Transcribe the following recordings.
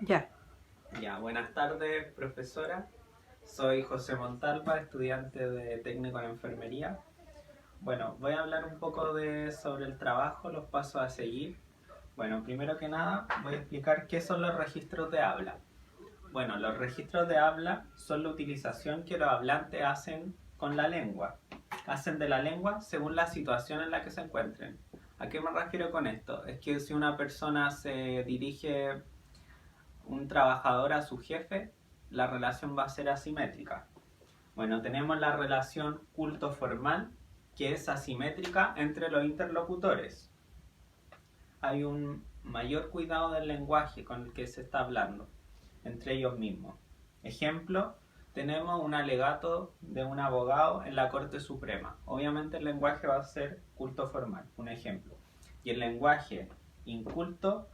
Ya. Ya, buenas tardes, profesora. Soy José Montalva, estudiante de técnico en enfermería. Bueno, voy a hablar un poco sobre el trabajo, los pasos a seguir. Bueno, primero que nada voy a explicar qué son los registros de habla. Bueno, los registros de habla son la utilización que los hablantes hacen con la lengua. Hacen de la lengua según la situación en la que se encuentren. ¿A qué me refiero con esto? Es que si una persona se dirige un trabajador a su jefe, la relación va a ser asimétrica. Bueno, tenemos la relación culto-formal, que es asimétrica entre los interlocutores. Hay un mayor cuidado del lenguaje con el que se está hablando, entre ellos mismos. Ejemplo, tenemos un alegato de un abogado en la Corte Suprema. Obviamente el lenguaje va a ser culto formal, un ejemplo. Y el lenguaje inculto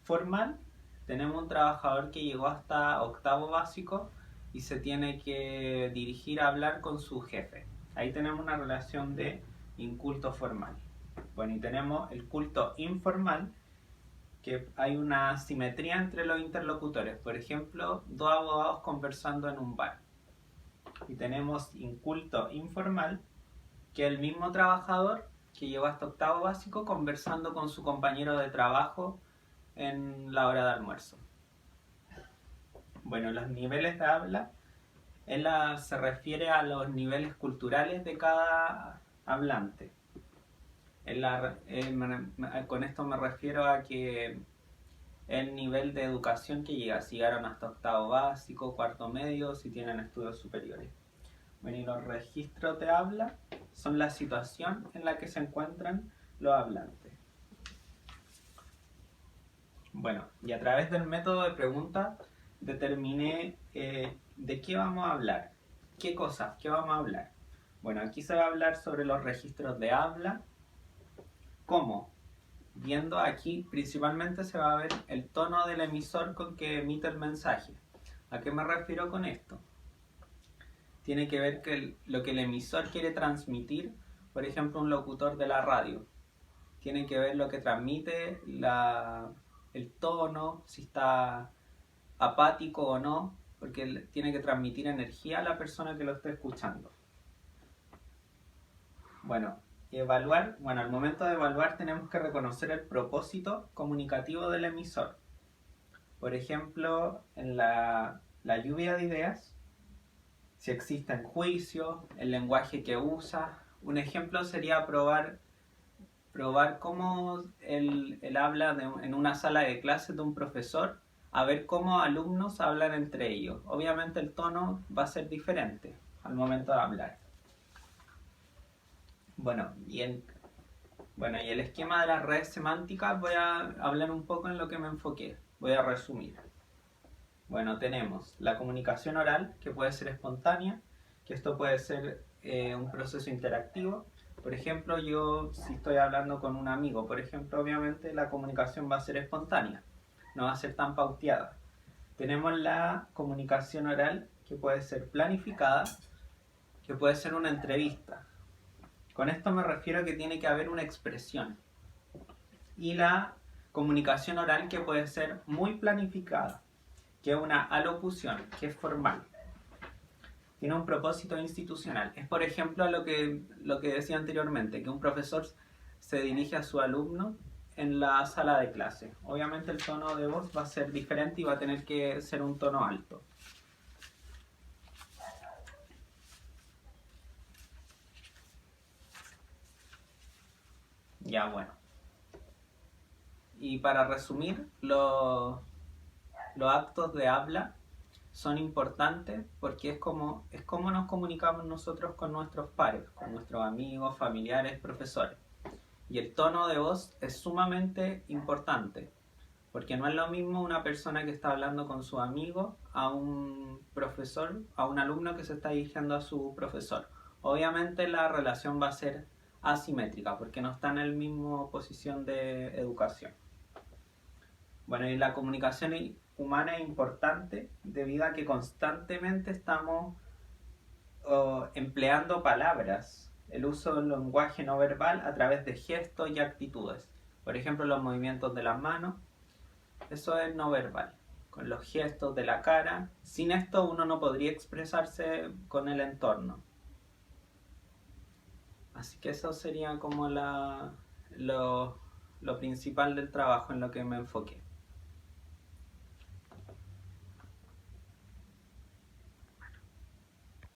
formal, tenemos un trabajador que llegó hasta octavo básico y se tiene que dirigir a hablar con su jefe. Ahí tenemos una relación de inculto formal. Bueno, y tenemos el culto informal, que hay una simetría entre los interlocutores. Por ejemplo, dos abogados conversando en un bar. Y tenemos inculto informal, que es el mismo trabajador que llegó hasta octavo básico conversando con su compañero de trabajo en la hora de almuerzo. Bueno, los niveles de habla se refiere a los niveles culturales de cada hablante. Con esto me refiero a que el nivel de educación que llega, si llegaron hasta octavo básico, cuarto medio, si tienen estudios superiores. Bueno, y los registros de habla son la situación en la que se encuentran los hablantes. Bueno, y a través del método de pregunta determiné de qué vamos a hablar, qué cosas, qué vamos a hablar. Bueno, aquí se va a hablar sobre los registros de habla. ¿Cómo? Viendo aquí principalmente se va a ver el tono del emisor con que emite el mensaje. ¿A qué me refiero con esto? Tiene que ver que lo que el emisor quiere transmitir, por ejemplo un locutor de la radio. Tiene que ver lo que transmite, el tono, si está apático o no, porque tiene que transmitir energía a la persona que lo esté escuchando. Bueno, al momento de evaluar tenemos que reconocer el propósito comunicativo del emisor. Por ejemplo, en la lluvia de ideas, si existen juicios, el lenguaje que usa. Un ejemplo sería probar cómo él habla en una sala de clases de un profesor, a ver cómo alumnos hablan entre ellos. Obviamente el tono va a ser diferente al momento de hablar. Bueno, y el esquema de las redes semánticas voy a hablar un poco en lo que me enfoqué. Voy a resumir. Bueno, tenemos la comunicación oral, que puede ser espontánea, que esto puede ser un proceso interactivo. Por ejemplo, yo si estoy hablando con un amigo, por ejemplo, obviamente la comunicación va a ser espontánea, no va a ser tan pauteada. Tenemos la comunicación oral, que puede ser planificada, que puede ser una entrevista. Con esto me refiero a que tiene que haber una expresión. Y la comunicación oral, que puede ser muy planificada, que es una alocución, que es formal. Tiene un propósito institucional. Es, por ejemplo, lo que decía anteriormente, que un profesor se dirige a su alumno en la sala de clase. Obviamente el tono de voz va a ser diferente y va a tener que ser un tono alto. Ya, bueno. Y para resumir, los actos de habla son importantes porque es como nos comunicamos nosotros con nuestros pares, con nuestros amigos, familiares, profesores. Y el tono de voz es sumamente importante, porque no es lo mismo una persona que está hablando con su amigo a un profesor, a un alumno que se está dirigiendo a su profesor. Obviamente la relación va a ser asimétrica, porque no está en la misma posición de educación. Bueno, y la comunicación humana es importante debido a que constantemente estamos empleando palabras, el uso del lenguaje no verbal a través de gestos y actitudes. Por ejemplo, los movimientos de las manos, eso es no verbal. con los gestos de la cara. Sin esto uno no podría expresarse con el entorno. Así que eso sería como lo principal del trabajo en lo que me enfoqué.